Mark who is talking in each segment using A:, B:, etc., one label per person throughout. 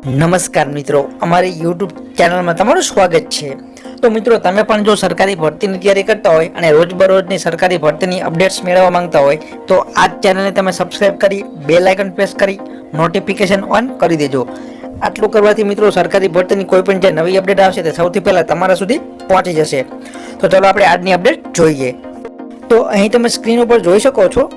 A: નમસ્કાર મિત્રો, અમારી યુટ્યુબ ચેનલમાં તમારું સ્વાગત છે। તો મિત્રો, તમે પણ જો સરકારી ભરતીની તૈયારી કરતા હોય અને રોજબરોજની સરકારી ભરતીની અપડેટ્સ મેળવવા માંગતા હોય તો આ ચેનલને તમે સબસ્ક્રાઇબ કરી બેલ આઇકન પ્રેસ કરી નોટિફિકેશન ઓન કરી દેજો। આટલું કરવાથી મિત્રો સરકારી ભરતીની કોઈ પણ જે નવી અપડેટ આવશે તે સૌથી પહેલા તમારા સુધી પહોંચી જશે। તો ચાલો આપણે આજની અપડેટ જોઈએ। તો અહીં તમે સ્ક્રીન ઉપર જોઈ શકો છો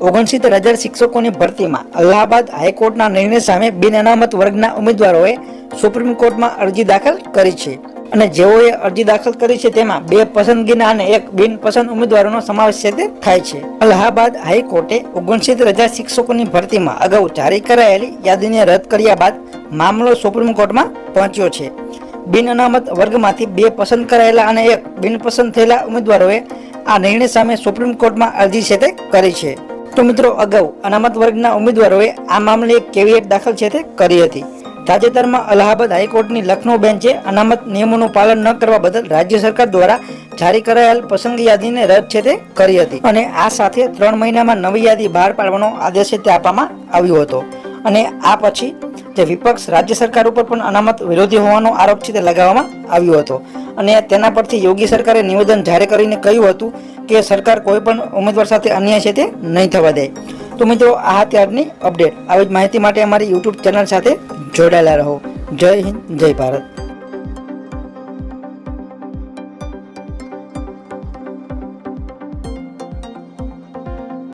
A: 69,000 શિક્ષકોની ભરતીમાં અલ્હાબાદ હાઈકોર્ટના નિર્ણય સામે બિન અનામત વર્ગના ઉમેદવારોએ સુપ્રીમ કોર્ટમાં અરજી દાખલ કરી છે અને જેઓએ અરજી દાખલ કરી છે તેમાં 2 પસંદગીના અને 1 બિનપસંદ ઉમેદવારોનો સમાવેશ થાય છે। અલ્હાબાદ હાઈકોર્ટે 69,000 શિક્ષકોની ભરતીમાં અગાઉ જારી કરાયેલી યાદીને રદ કર્યા બાદ મામલો સુપ્રીમ કોર્ટમાં પહોંચ્યો છે। બિન અનામત વર્ગમાંથી 2 પસંદ કરાયેલા અને 1 બિનપસંદ થયેલા ઉમેદવારોએ આ નિર્ણય સામે સુપ્રીમ કોર્ટમાં અરજી કરી છે। તો મિત્રો, અગાઉ અનામત વર્ગના ઉમેદવારોએ આ મામલે એક કેવિયેટ દાખલ કરી હતી। તાજેતરમાં અલ્હાબાદ હાઈકોર્ટની લખનૌ બેન્ચે અનામત નિયમોનું પાલન ન કરવા બદલ રાજ્ય સરકાર દ્વારા જારી કરાયેલ પસંદગી યાદીને રદ કરી હતી અને આ સાથે 3 મહિનામાં નવી યાદી બહાર પાડવાનો આદેશ આપવામાં આવ્યો હતો। અને આ પછી જે વિપક્ષ રાજ્ય સરકાર ઉપર પણ અનામત વિરોધી હોવાનો આરોપ લગાવવામાં આવ્યો હતો અને તેના પરથી યોગી સરકારે નિવેદન જાહેર કરીને કહ્યું હતું કે સરકાર કોઈ પણ ઉમેદવાર સાથે અન્યાય તે નહીં થવા દે। તો મિત્રો, આ હતી આજની અપડેટ। આવી જ માહિતી માટે અમારી યુટ્યુબ ચેનલ સાથે જોડાયેલા રહો। જય હિન્દ, જય ભારત।